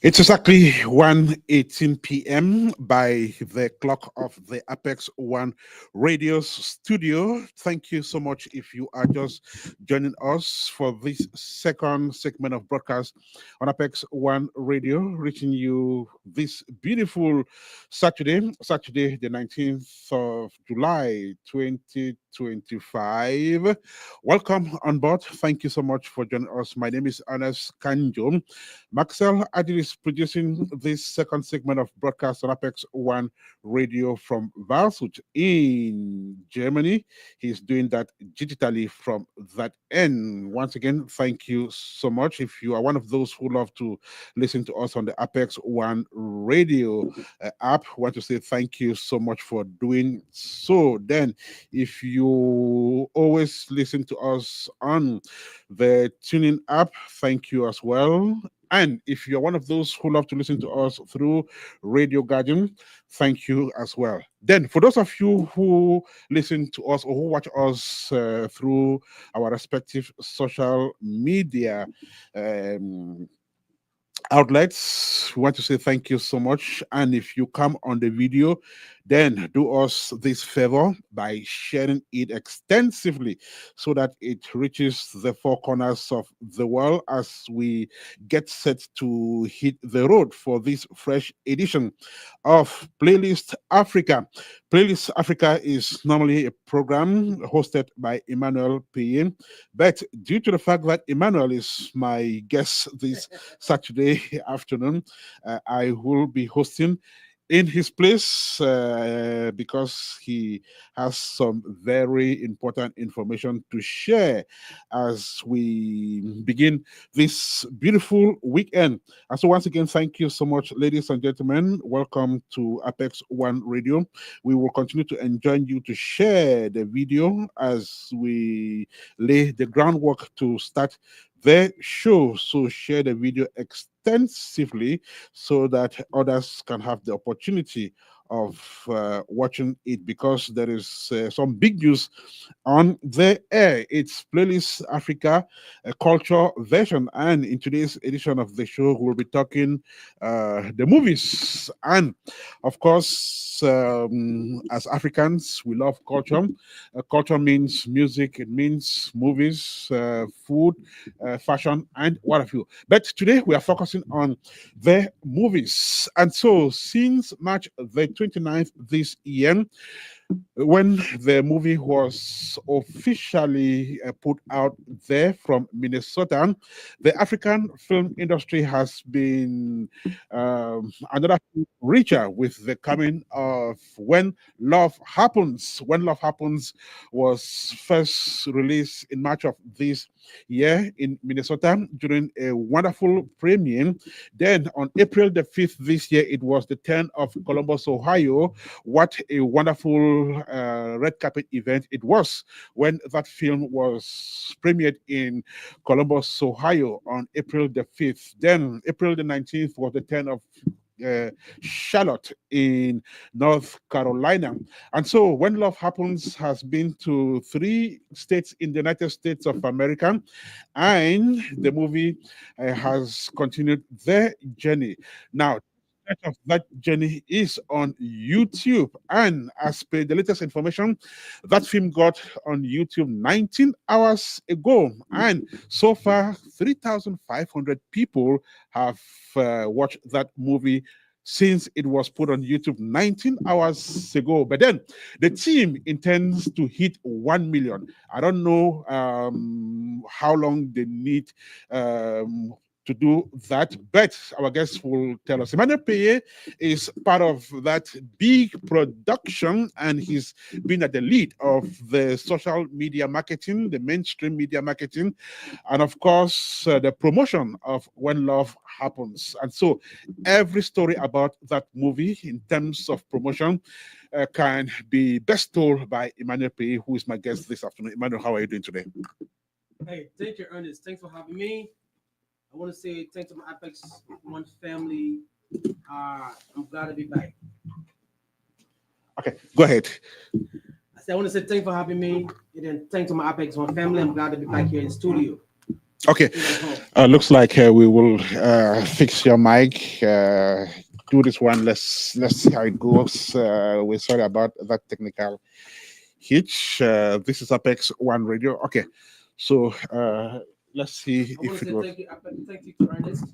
It's exactly 1:18 p.m. by the clock of the Apex One Radio studio. Thank you so much if you are just joining us for this second segment of broadcast on Apex One Radio, reaching you this beautiful Saturday the 19th of July 2025. Welcome on board. Thank you so much for joining us. My name is Ernest Kanjo. Marcel Adig is producing this second segment of broadcast on Apex One Radio from Waldshut in Germany. He's doing that digitally from that end. Once again, thank you so much. If you are one of those who love to listen to us on the Apex One Radio app, want to say thank you so much for doing so. Then, if you always listen to us on the tuning app, thank you as well. And if you're one of those who love to listen to us through Radio Garden, thank you as well. Then, for those of you who listen to us or who watch us through our respective social media um, outlets, we want to say thank you so much. And if you come on the video, then do us this favor by sharing it extensively so that it reaches the four corners of the world as we get set to hit the road for this fresh edition of Playlist Africa. Playlist Africa is normally a program hosted by Emmanuel Paye, but due to the fact that Emmanuel is my guest this Saturday afternoon, I will be hosting in his place because he has some very important information to share as we begin this beautiful weekend. And so, once again, thank you so much, ladies and gentlemen. Welcome to Apex One Radio. We will continue to enjoin you to share the video as we lay the groundwork to start the show. So, share the video extensively so that others can have the opportunity of watching it because there is some big news on the air. It's Playlist Africa, a culture version. And in today's edition of the show, we'll be talking the movies. And of course, as Africans, we love culture. Culture means music, it means movies, food, fashion, and what have you. But today we are focusing on the movies. And so, since March the 29th this year, when the movie was officially put out there from Minnesota, the African film industry has been another richer with the coming of When Love Happens. When Love Happens was first released in March of this year in Minnesota during a wonderful premiere. Then on April the 5th this year, it was the turn of Columbus, Ohio. What a wonderful red carpet event it was when that film was premiered in Columbus, Ohio on April the 5th. Then April the 19th was the turn of Charlotte in North Carolina. And so, When Love Happens has been to three states in the United States of America, and the movie has continued their journey. Now, of that journey is on YouTube. And as per the latest information, that film got on YouTube 19 hours ago. And so far, 3,500 people have watched that movie since it was put on YouTube 19 hours ago. But then the team intends to hit 1 million. I don't know how long they need to do that, but our guest will tell us. Emmanuel Paye is part of that big production, and he's been at the lead of the social media marketing, the mainstream media marketing, and of course, the promotion of When Love Happens. And so, every story about that movie in terms of promotion can be best told by Emmanuel Paye, who is my guest this afternoon. Emmanuel, how are you doing today? Hey, thank you, Ernest. Thanks for having me. I want to say thanks to my Apex One family. I'm glad to be back. Okay, go ahead. I want to say thanks for having me. And then thanks to my Apex One family. I'm glad to be back here in the studio. Okay. feel at home. Looks like we will fix your mic. Do this one. Let's see how it goes. We're sorry about that technical hitch. This is Apex One Radio. Okay. So let's see I want if to it say was. thank you. Thank you to Ernest.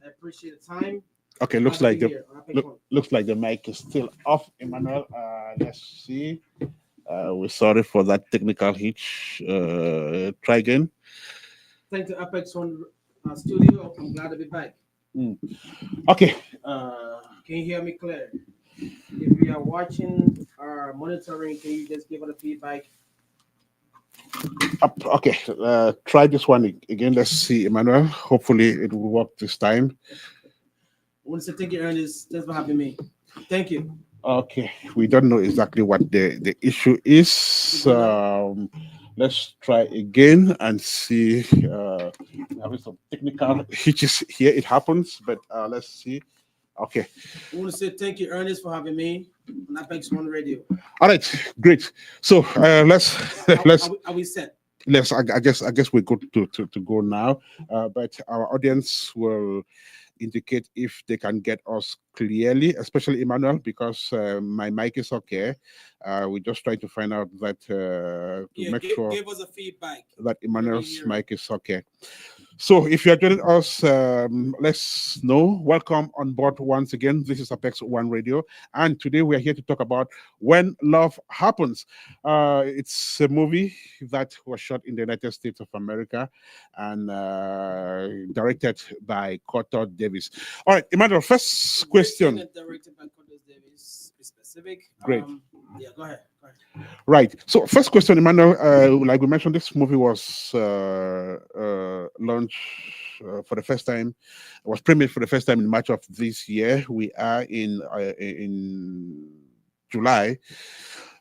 I appreciate the time. Okay. Glad Looks to be like the here on Apex One. looks like the mic is still off, Emmanuel. Let's see. We're sorry for that technical hitch. Try again. Thank you, Apex One Studio. I'm glad to be back. Mm. Okay. Uh, Can you hear me clear? If you are watching or monitoring, can you just give us a feedback? Okay, try this one again. Let's see, Emmanuel. Hopefully, it will work this time. I want to say thank you, Ernest. Thanks for having me. Thank you. Okay, we don't know exactly what the issue Is it is. good now? Let's try again and see. We're having some technical hitches here. It happens, but let's see. Okay, I want to say thank you, Ernest, for having me on Apex One Radio. all right, great. So let's let's Are we set? I guess we're good to go now. But our audience will indicate if they can get us clearly, especially Emmanuel, because my mic is okay. We're just trying to find out that to Yeah, make sure give us a feedback that whenever you Emmanuel's hear it. mic is okay. So, if you are joining us, let's know. Welcome on board once again. This is Apex One Radio, and today we are here to talk about When Love Happens. It's a movie that was shot in the United States of America and directed by Carter Davis. All right, Emmanuel, first Written question. and directed by Curtis Davis. Be specific. Great. Yeah, go ahead. Go ahead. Right. So, first question, Emmanuel. Like we mentioned, this movie was launched for the first time, was premiered for the first time in March of this year. We are in July,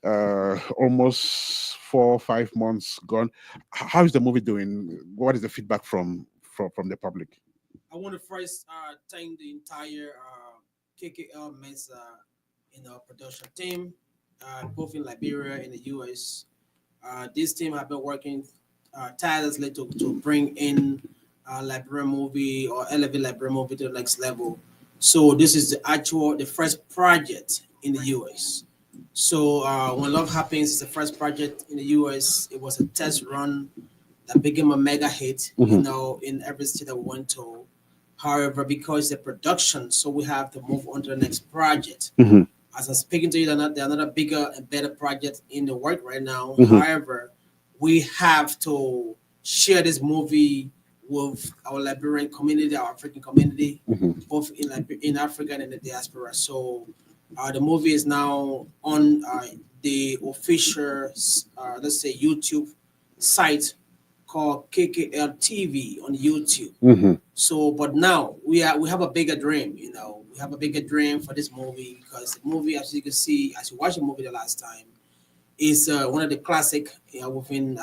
almost 4 or 5 months gone. How is the movie doing? What is the feedback from the public? I want to first thank the entire KKL Mesa, production team, both in Liberia and the US. This team have been working tirelessly to bring in Liberian movie or elevate Liberian movie to the next level. So this is the first project in the US. So when Love Happens is the first project in the US, it was a test run that became a mega hit, Mhm. in every state that we went to. However, because the production, so we have to move on to the next project. Mhm. As I'm speaking to you, there are another bigger and better project in the work right now. Mhm. However, we have to share this movie with our Liberian community, our African community, Mhm. both in Africa and in the diaspora. So the movie is now on the official, let's say, YouTube site called KKL TV on YouTube. Mhm. So, but now we have a bigger dream. We have a bigger dream for this movie because the movie, as you can see, as you watched the movie the last time, is one of the classic within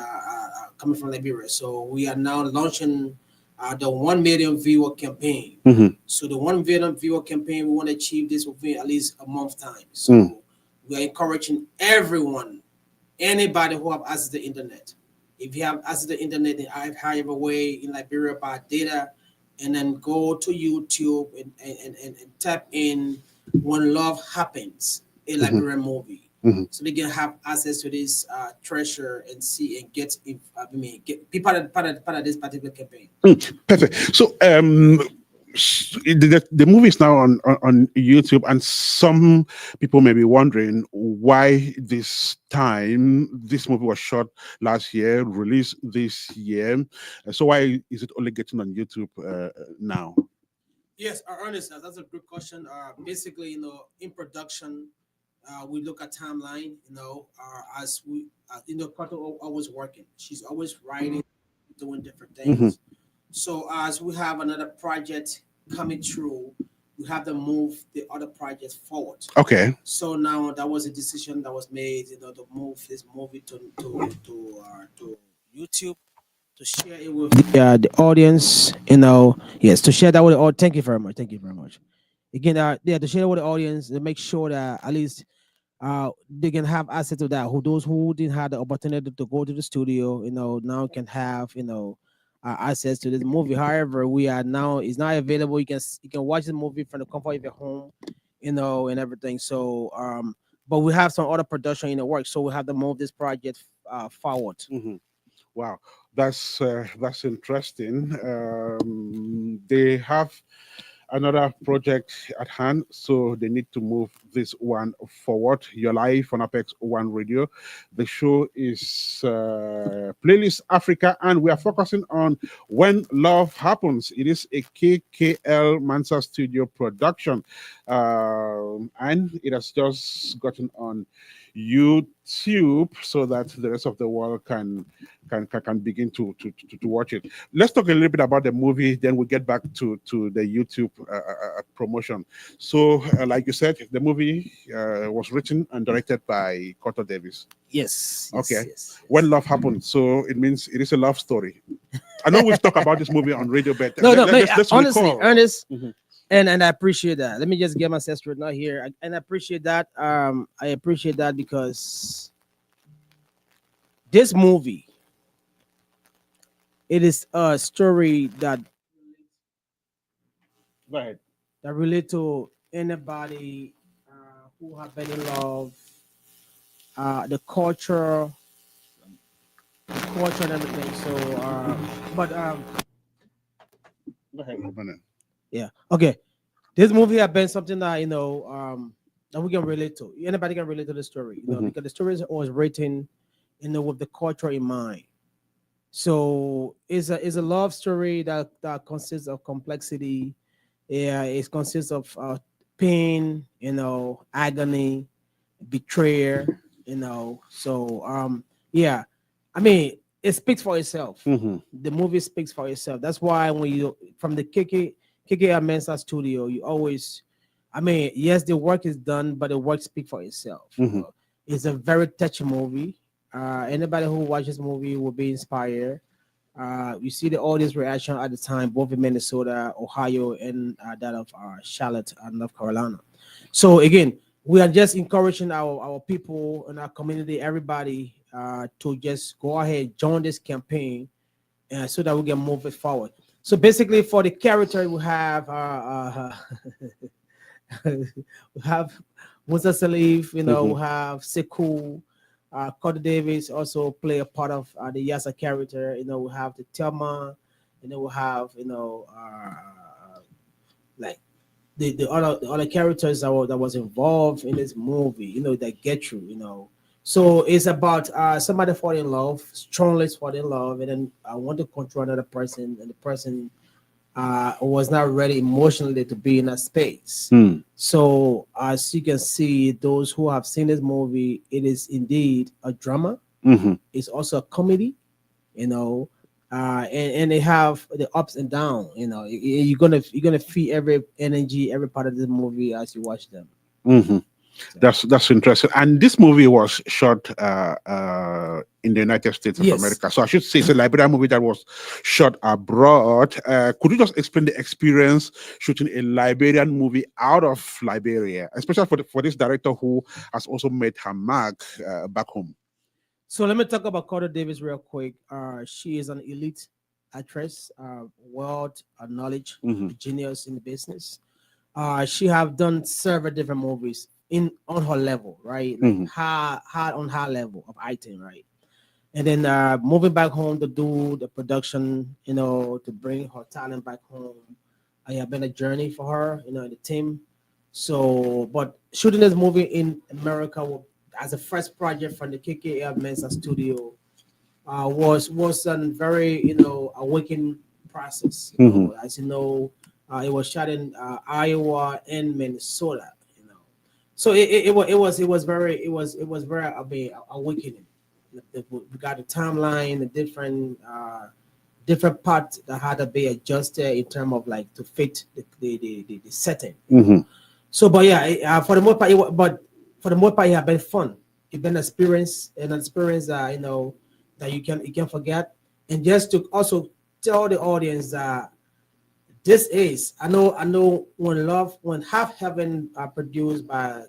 coming from Liberia. So we are now launching the 1 million viewer campaign. Mhm. So the 1 million viewer campaign, we want to achieve this within at least a month time. Mm. So we are encouraging everyone, anybody who have access to the internet. If you have access to the internet in however way in Liberia by data, and then go to YouTube and tap in When Love Happens, a Mhm. Liberian movie. Mhm. So they can have access to this treasure and see and get, be part of this particular campaign. Perfect. So, the movie is now on YouTube, and some people may be wondering why this time this movie was shot last year, released this year. So, why is it only getting on YouTube now? Yes, Ernest, that's a good question. Basically, in production, we look at timeline. As we, Kato always working. She's always writing, doing different Mhm. things. So as we have another project coming through, we have to move the other projects forward. Okay. So now that was a decision that was made, to move this movie to YouTube to share it with the audience. Yes, to share that with the audience. Thank you very much. Thank you very much. Again, yeah, to share it with the audience and make sure that at least they can have access to that. Who those who didn't have the opportunity to go to the studio, now can have access to this movie. However, we are now is not available. You can watch the movie from the comfort of your home, and everything. So but we have some other production in the work, so we have to move this project forward. Mhm. Wow, that's interesting. They have another project at hand, so they need to move this one forward. Your life on Apex One Radio. The show is Playlist Africa, and we are focusing on When Love Happens. It is a KKL Mansa Studio production, and it has just gotten on YouTube so that the rest of the world can begin to watch it. Let's talk a little bit about the movie, then we'll get back to the YouTube promotion. So, like you said, the movie was written and directed by Carter Davis. Yes, yes, Okay. yes, When yes. love happens, so it means it is a love story. I know we've talked about this movie on radio, but No, no, man. let's Honestly, recall. Ernest, Mhm. and I appreciate that. Let me just get myself straight now here, and I appreciate that. I appreciate that because this movie, it is a story Go ahead. that relate to anybody who have been in love, the culture and everything. So, but Go ahead, Robert. yeah, okay. This movie have been something that that we can relate to. Anybody can relate to the story, Mhm. because the story is always written, with the culture in mind. So it's a love story that consists of complexity. Yeah, it consists of pain, agony, betrayal. So yeah, I mean, it speaks for itself. Mhm. The movie speaks for itself. That's why when you from the KK Mensa studio, you always, I mean, yes, the work is done, but the work speaks for itself. Mhm. It's a very touching movie. Anybody who watches the movie will be inspired. You see the audience reaction at the time, both in Minnesota, Ohio, and that of Charlotte, North Carolina. So again, we are just encouraging our people in our community, everybody, to just go ahead, join this campaign, so that we can move it forward. So basically, for the character, we have we have Musa Salif, Mhm. we have Sekou, Cody Davis also play a part of the Yasa character. We have the Telma, we have like the other characters that was involved in this movie. That get through. So it's about somebody fall in love, strongly fall in love, and then I want to control another person, and the person was not ready emotionally to be in that space. Mm. So as you can see, those who have seen this movie, it is indeed a drama. Mhm. It's also a comedy, you know, and they have the ups and downs. You're gonna feel every energy, every part of the movie as you watch them. Mhm. So, That's interesting. And this movie was shot in the United States of yes. America. So I should say it's a Liberian movie that was shot abroad. Could you just explain the experience shooting a Liberian movie out of Liberia, especially for this director who has also made her mark back home? So let me talk about Carter Davis real quick. She is an elite actress, world knowledge, Hmm. genius in the business. She have done several different movies in on her level, right? Like Hmm. hard on her level of item, right? And then moving back home to do the production, to bring her talent back home. I have been a journey for her, the team. So, but shooting this movie in America as a first project from the KKL Mensa Studio was a very awakening process. Hmm. As you know, it was shot in Iowa and Minnesota. So it was very awakening. We got the timeline, the different parts that had to be adjusted in terms of like to fit the setting. Hmm. So, but yeah, for the most part, for the most part, it has been fun. It's been an experience that that you can forget, and just to also tell the audience that this is I know when Half Heaven produced by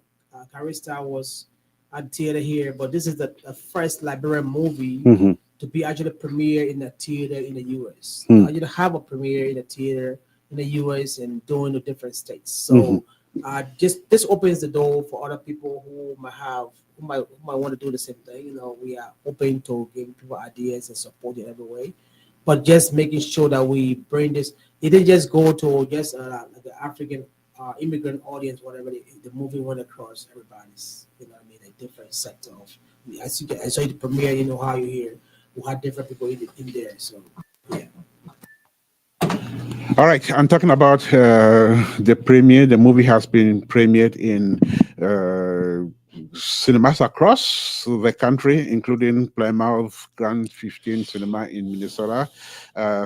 Carista was at theater here, but this is the first Liberian movie Hmm. to be actually premiere in a theater in the US. Hmm. You have a premiere in a theater in the US and doing the different states. Hmm. So just this opens the door for other people who might want to do the same thing. We are open to giving people ideas and support in every way, but just making sure that we bring this. It didn't just go to just like the African immigrant audience, whatever the movie went across everybody's. What I mean, a different sector of. I saw the premiere in Ohio here. We had different people in there. So yeah. All right, I'm talking about the premiere. The movie has been premiered in cinemas across the country, including Plymouth Grand 15 Cinema in Minnesota,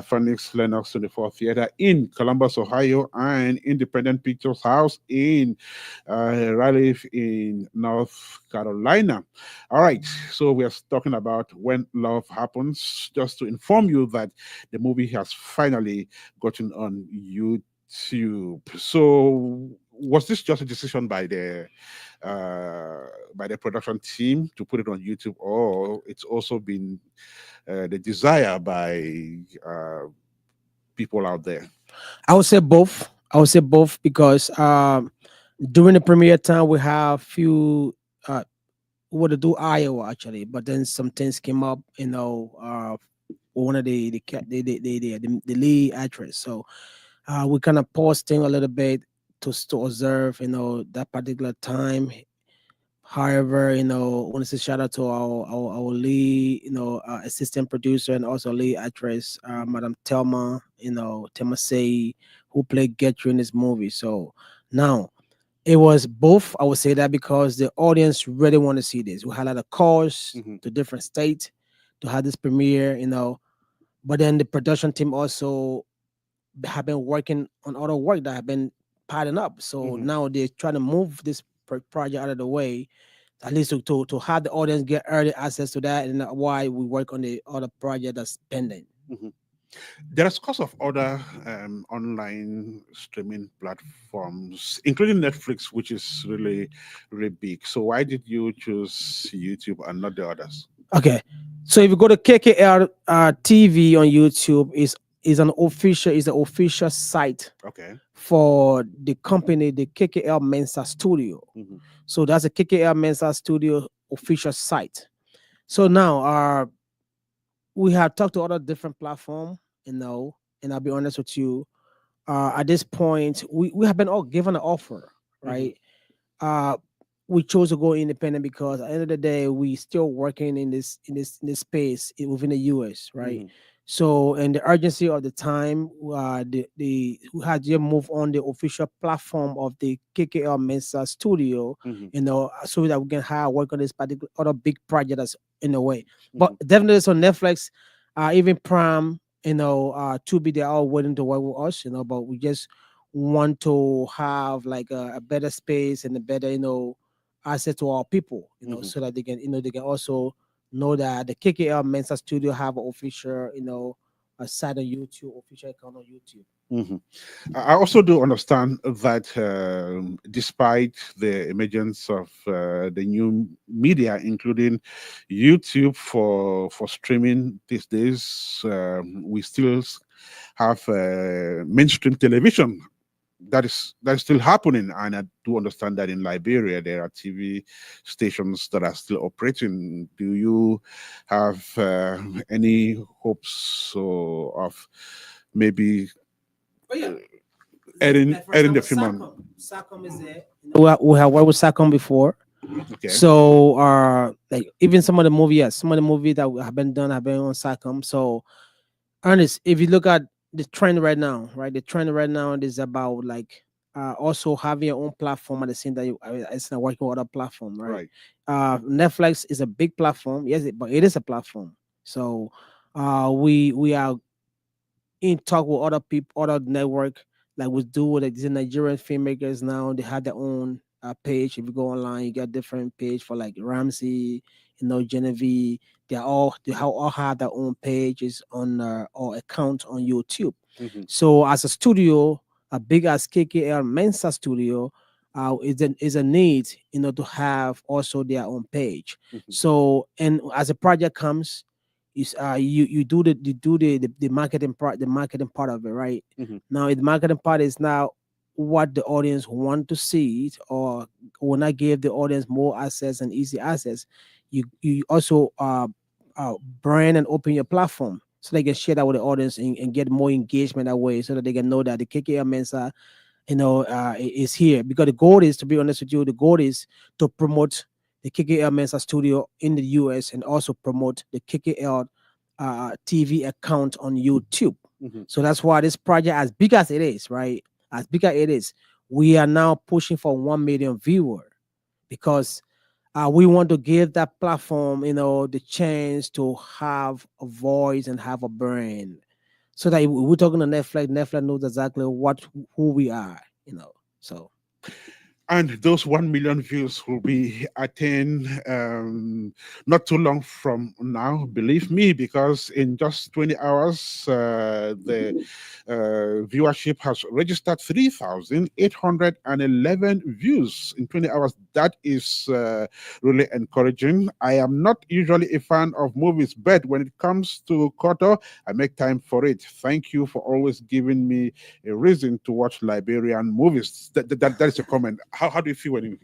Phoenix Lennox 24 Theater in Columbus, Ohio, and Independent Pictures House in Raleigh in North Carolina. All right, so we are talking about When Love Happens. Just to inform you that the movie has finally gotten on YouTube. So was this just a decision by the production team to put it on YouTube, or it's also been the desire by people out there? I would say both. I would say both because during the premiere time we have few we would do Iowa actually, but then some things came up. One of the lead actress. So we kind of paused thing a little bit to observe that particular time. However, I want to say shout out to our lead, assistant producer and also lead actress, Madam Telma, Telma Say, who played Getru in this movie. So now it was both. I would say that because the audience really want to see this. We had a lot of calls Mhm. to different states to have this premiere, but then the production team also have been working on other work that have been piling up. So Mhm. now they're trying to move this project out of the way, at least to have the audience get early access to that, and why we work on the other project that's pending. Mhm. There are scores of other online streaming platforms, including Netflix, which is really, really big. So why did you choose YouTube and not the others? Okay, so if you go to KKL TV on YouTube, is the official site Okay. for the company, the KKL Mensa Studio. Mhm. So that's a KKL Mensa Studio official site. So now, we have talked to other different platform, and I'll be honest with you. At this point, we have been all given an offer, Mhm. right? uh we chose to go independent because at the end of the day we still working in this space within the US, right? Mhm. So, and the urgency of the time, the we had to move on the official platform of the KKL Mensa Studio, Mhm. so that we can have work on this particular other big project that's in the way. But Mhm. definitely it's on Netflix, even Prime, Tubi, they're all willing to work with us, but we just want to have like a better space and a better asset to our people, Mhm. so that they can also know that the KKL Mensa Studio have an official a site on YouTube, official account on YouTube. Mhm. I also do understand that despite the emergence of the new media, including YouTube for streaming these days, we still have mainstream television that is still happening, and I do understand that in Liberia there are TV stations that are still operating. Do you have any hopes of maybe But yeah, adding like for adding the example, film on? SACOM is there. We have worked with SACOM before. Okay. So, like even some of the movies that have been done have been on SACOM. So, Ernest, if you look at the trend right now, right, the trend right now is about like also having your own platform at the same time. It's not working with other platform, right? Right. Netflix is a big platform, yes, but it is a platform. So, we are in talk with other people, other network, like we do with like, these Nigerian filmmakers now. They have their own page. If you go online, you get different page for like Ramsey, Genevieve. They all have their own pages on or account on YouTube. Hmm. So as a studio, a big as KKL Mensa Studio, is a need, to have also their own page. Hmm. So, and as a project comes, You do the marketing part of it, right? Mhm. Now the marketing part is now what the audience want to see it, or when I give the audience more access and easy access, you also brand and open your platform so they can share that with the audience and get more engagement that way, so that they can know that the KKL Mensa is here. Because the goal is, to be honest with you, the goal is to promote the KKL Mensa studio in the US, and also promote the KKL TV account on YouTube. Mhm. So that's why this project, as big as it is, right? As big as it is, we are now pushing for 1 million viewer, because we want to give that platform, the chance to have a voice and have a brand, so that if we're talking to Netflix knows exactly who we are, So And those 1 million views will be attained not too long from now, believe me, because in just 20 hours, the viewership has registered 3,811 views in 20 hours. That is really encouraging. I am not usually a fan of movies, but when it comes to Koto, I make time for it. Thank you for always giving me a reason to watch Liberian movies. That is a comment. How do you feel when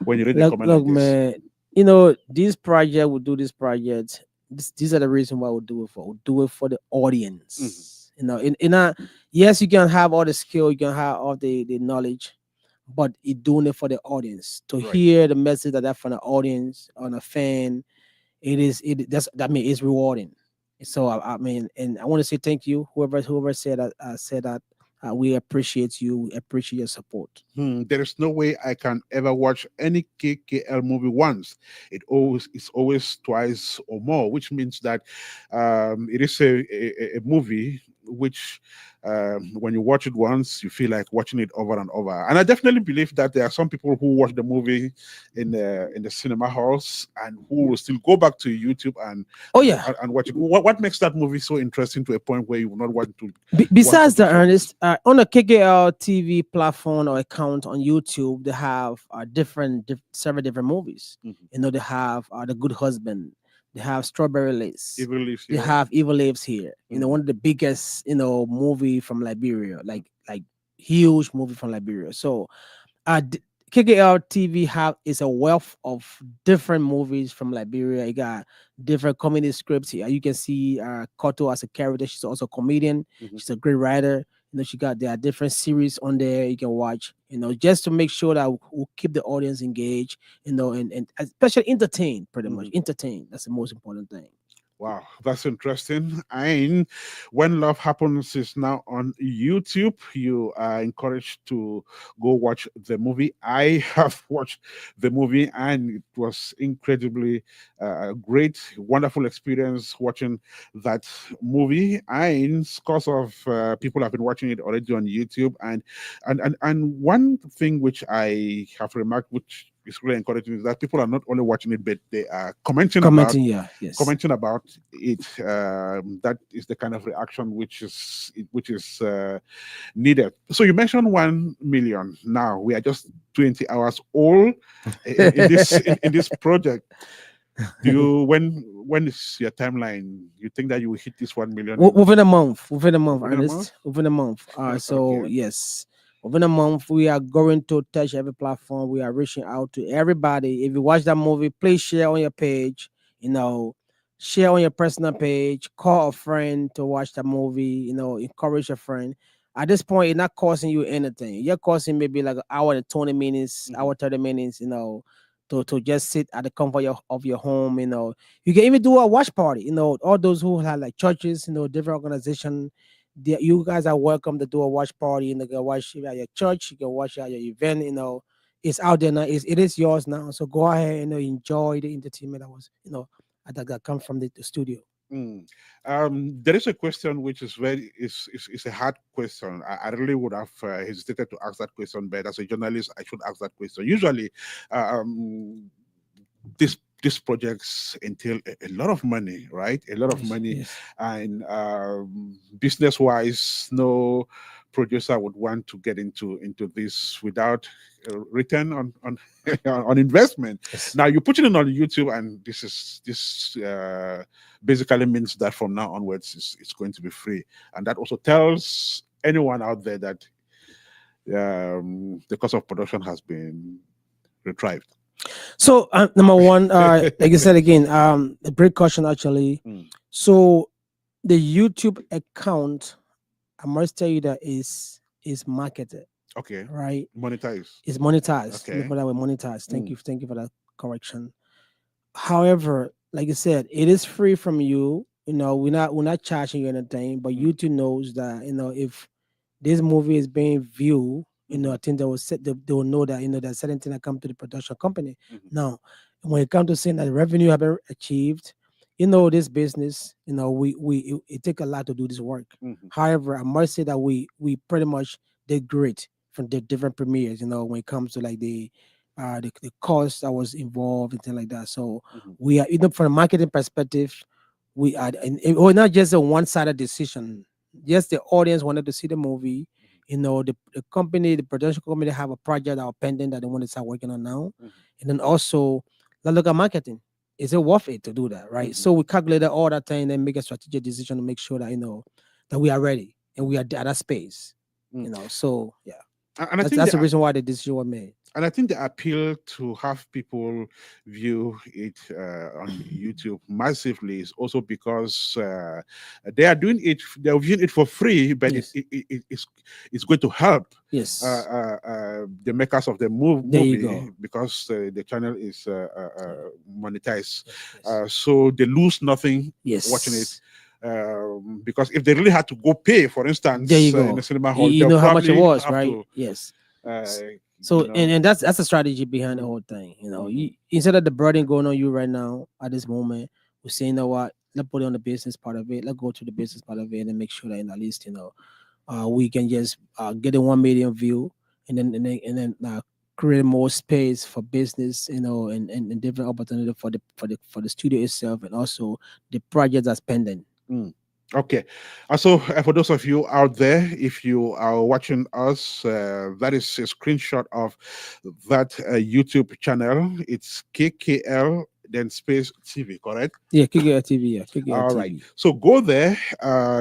when you read a comment look, like this? man, this project, we do this project. These are the reason why we do it for. We do it for the Mhm. audience. In a Yes, you can have all the skill, you can have all the knowledge, but you doing it for the audience to Right. hear the message that from the audience on a fan. That mean it's rewarding. So I mean, and I want to say thank you, whoever said that. We appreciate you. We appreciate your support. There is no way I can ever watch any KKL movie once. It's always twice or more, which means that it is a movie which when you watch it once, you feel like watching it over and over. And I definitely believe that there are some people who watch the movie in the cinema halls and who will still go back to YouTube Oh yeah. and watch it. What makes that movie so interesting to a point where you will not want to Besides do the so? Ernest, on the KKL TV platform or account on YouTube, they have several different movies. Mhm. They have The Good Husband, they have Strawberry Lace, Evil lives they here. have Evil Lives Here. Mhm. One of the biggest movie from Liberia, like huge movie from Liberia. So KKL TV have is a wealth of different movies from Liberia. You got different comedy scripts here. You can see Koto as a character. She's also a comedian. Mhm. She's a great writer. She got there are different series on there you can watch. Just to make sure that we'll keep the audience engaged. And especially entertained. Pretty much Mhm. entertained. That's the most important thing. Wow, that's interesting. And When Love Happens is now on YouTube. You are encouraged to go watch the movie. I have watched the movie and it was incredibly great, wonderful experience watching that movie. And scores of people have been watching it already on YouTube. And one thing which I have remarked, which is really encouraging, is that people are not only watching it, but they are Commenting, yeah, yes. commenting about it. That is the kind of reaction which is needed. So you mentioned 1 million. Now we are just 20 hours old in this project. Do you when is your timeline? You think that you will hit this 1 million in Within a month, within a month? Ernest, within a month. So Okay. yes, within a month we are going to touch every platform. We are reaching out to everybody. If you watch that movie, please share on your page. Share on your personal page. Call a friend to watch the movie. Encourage a friend. At this point, it's not costing you anything. You're costing maybe like an hour and 20 minutes, Mhm. hour 30 minutes. To just sit at the comfort of your home. You can even do a watch party. All those who have like churches, different organization. You guys are welcome to do a watch party. You can watch it at your church. You can watch it at your event. It's out there now. It is yours now. So go ahead and enjoy the entertainment that comes from the studio. Mm. There is a question which is is a hard question. I really would have hesitated to ask that question, but as a journalist, I should ask that question. Usually, this these projects entail a lot of money, right? A lot of Yes, money, yes. and business wise, no producer would want to get into this without return on on investment. Yes. Now you put it in on YouTube, and this basically means that from now onwards it's going to be free, and that also tells anyone out there that the cost of production has been retrieved. So number one, like I said again, a great question actually. Mm. So the YouTube account, I must tell you that is marketed, Okay, right? monetize. It's monetized. Let me Okay. put that way, monetized. Mm. Thank you for that correction. However, like I said, it is free from you. We're not charging you anything, but Mm. YouTube knows that if this movie is being viewed, Mhm. I think they will know that there's certain thing that come to the production company. Mhm. Now, when it comes to saying that revenue have been achieved, this business, it take a lot to do this work. Mhm. However, I must say that we pretty much did great from the different premieres, when it comes to like the cost that was involved and things like that. So Mhm. we are, from a marketing perspective, we are, and it was not just a one-sided decision. Yes, the audience wanted to see the movie. The company, the production company, have a project that are pending that they want to start working on now, Mhm. and then also let's look at marketing. Is it worth it to do that, right? Mhm. So we calculated all that time and then make a strategic decision to make sure that that we are ready and we are at that space. Mm. So yeah, And I think that's the the reason why the decision was made. and I think the appeal to have people view it on YouTube massively is also because they are doing it, they're viewing it for free, but Yes, it's going to help yes. the makers of the There you movie go. because the channel is Yeah. monetized. Yes. So they lose nothing watching it. Yes. Because if they really had to go pay, for There you instance, in a go. cinema You, hall, you they'll know how much it probably was, have right? to, Yes. uh, S- you So know. and that's the strategy behind the Mm, whole thing. mhm, Instead of the burden going on you right now at this moment, we're saying, what, let's put it on the business part of it. Let's go to the business part of it and make sure that at least we can just get a 1 million view and then create more space for business, and different opportunity for the studio itself and also the project that's pending. mm. Okay. So, for those of you out there, if you are watching us, that is a screenshot of that YouTube channel. It's KKL, then space TV, correct? Yeah, KGL TV. Yeah, KGL All right. TV. So go there.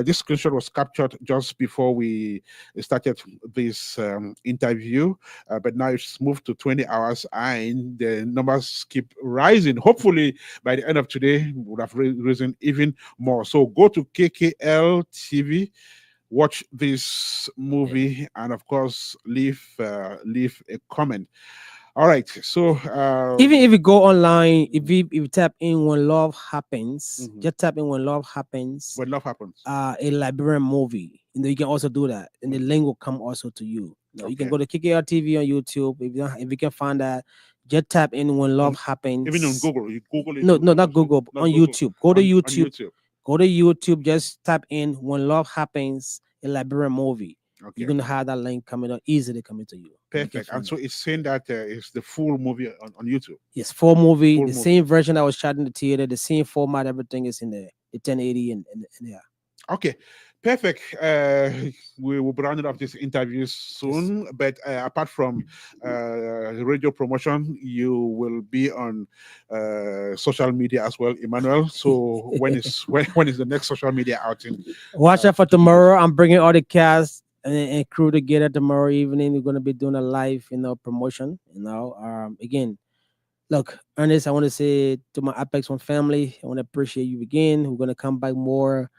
This screenshot was captured just before we started this interview, but now it's moved to 20 hours and the numbers keep rising. Hopefully, by the end of today, would have risen even more. So go to KKL TV, watch this Yeah. movie, and of course, leave a comment. All right. So, Even if you go online, if you tap in when love happens, mhm, just tap in when love happens, when love happens. a Liberian movie. You can also do that, and the Mhm. link will come also to you. You can Okay. go to KKR TV on YouTube. If you can find that, just tap in when love On even on happens. Google. You Google it, No, will no, not also Google. not On Google YouTube, go to on YouTube. YouTube. Go to YouTube. Just tap in when love happens, a Liberian movie. You're Okay, gonna have that link coming up, easily coming to you, and you can perfect. And find so it. it's saying that it's the full movie on YouTube. Yes, full movie, Full the movie. same version that was shot in the theater, the same format, everything is in there. The 1080 and yeah. Okay, perfect. We will be rounding up this interview Yes. soon. But apart from radio promotion, you will be on social media as well, Emmanuel. So when is the next social media outing Watch out for to do this? tomorrow. I'm bringing all the cast and crew together tomorrow evening. We're gonna be doing a live, promotion. Again, look, Ernest, I want to say to my Apex One family, I want to appreciate you again. We're gonna come back more.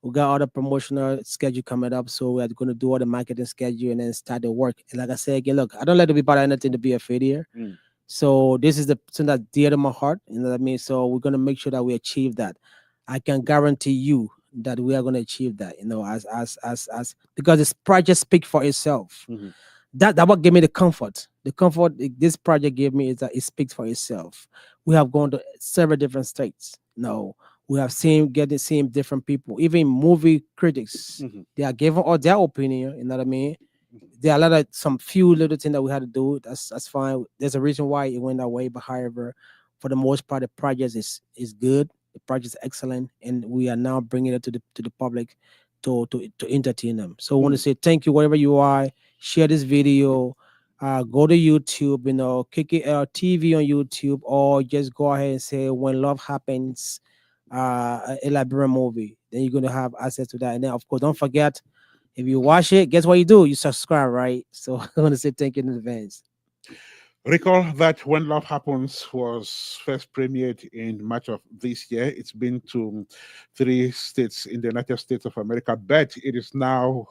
We got all the promotional schedule coming up, so we're gonna do all the marketing schedule and then start the work. And like I said again, look, I don't like to be part of anything to be a failure. Mm, So this is the something that's dear to my heart. You know what I mean? So we're gonna make sure that we achieve that. I can guarantee you that we are gonna achieve that. As because this project speak for itself. mhm, That what gave me the comfort. The comfort this project gave me is that it speaks for itself. We have gone to several different states. No, we have seen different people, even movie critics. mhm, They are giving all their opinion. You know what I mean? mhm. There are a lot of some few little things that we had to do. That's fine. There's a reason why it went that way, but however, for the most part, the project is good. The project is excellent, and we are now bringing it to the public to entertain them. So I want to say thank you wherever you are. Share this video. Go to YouTube, KKL TV on YouTube, or just go ahead and say When Love Happens, a Liberian movie. Then you're gonna have access to that. And then of course, don't forget, if you watch it, guess what you do? You subscribe, right? So I want to say thank you in advance. Recall that When Love Happens was first premiered in March of this year. It's been to 3 states in the United States of America, but it is now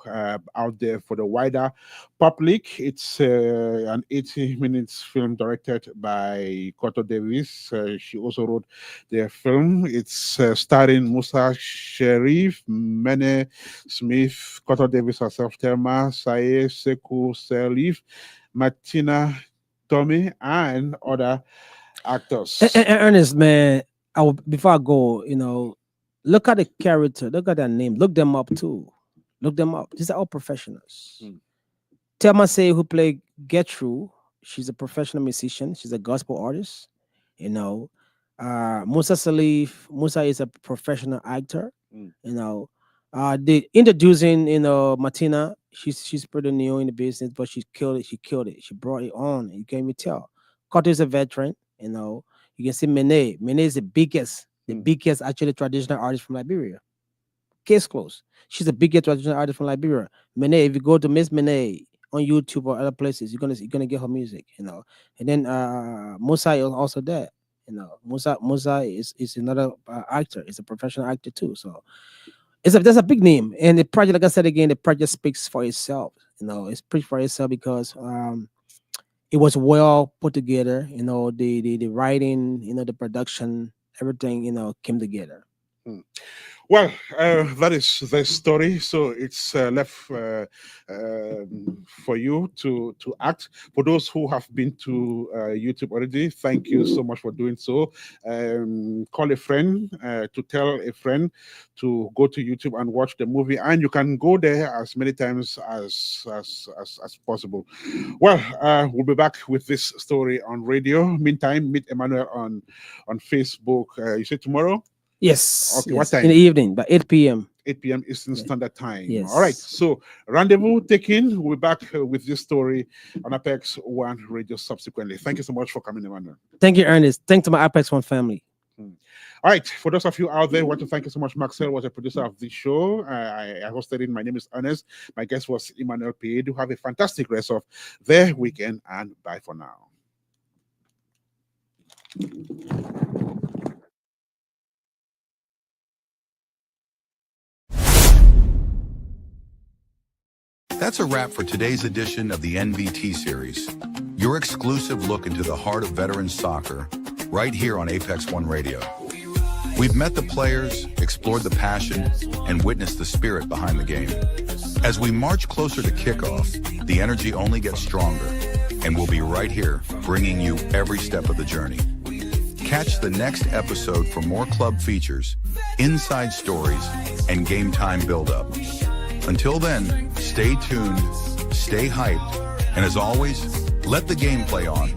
out there for the wider public. It's an 80 minutes film directed by Koto Davis. She also wrote the film. It's starring Musa Sherif, Mene Smith, Koto Davis herself, Thelma, Saye, Sekou, Salif, Martina Tommy, and other actors. Ernest, man, before I go, look at the character, look at their name, look them up too. Look them up. These are all professionals. Thelma Say, who played Gertrude, she's a professional musician. She's a gospel artist. Musa Salif, Musa is a professional actor. The introducing, Martina, she's pretty new in the business, but she killed it. She killed it. She brought it on. You can't even tell. Koto is a veteran. You can see Mene. Mene is the biggest actually traditional artist from Liberia. Case closed. She's the biggest traditional artist from Liberia. Mene, if you go to Miss Mene on YouTube or other places, you're gonna get her music. And then Musa is also there. Musa is another actor. He's a professional actor too. So that's a big name. And the project, like I said again, the project speaks for itself. It speaks for itself because it was well put together. The writing, the production, everything, came together. Well, that is the story. So it's left for you to act. For those who have been to YouTube already, thank you so much for doing so. Call a friend to tell a friend to go to YouTube and watch the movie, and you can go there as many times as possible. Well, we'll be back with this story on radio. Meantime, meet Emmanuel on Facebook. You say tomorrow? Yes. Okay, yes. what time? In the evening, by 8 p.m. 8 p.m. Eastern Standard Time. Yes. All right. So, rendezvous taken. We'll be back with this story on Apex One Radio subsequently. Thank you so much for coming, Emmanuel. Thank you, Ernest. Thanks to my Apex One family. All right. For those of you out there, I want to thank you so much. Marcel was a producer of this show. I hosted it. My name is Ernest. My guest was Emmanuel Paye. Do have a fantastic rest of their weekend, and bye for now. That's a wrap for today's edition of the NVT series, your exclusive look into the heart of veterans soccer, right here on Apex One Radio. We've met the players, explored the passion, and witnessed the spirit behind the game. As we march closer to kickoff, the energy only gets stronger, and we'll be right here, bringing you every step of the journey. Catch the next episode for more club features, inside stories, and game time build-up. Until then, stay tuned, stay hyped, and as always, let the game play on.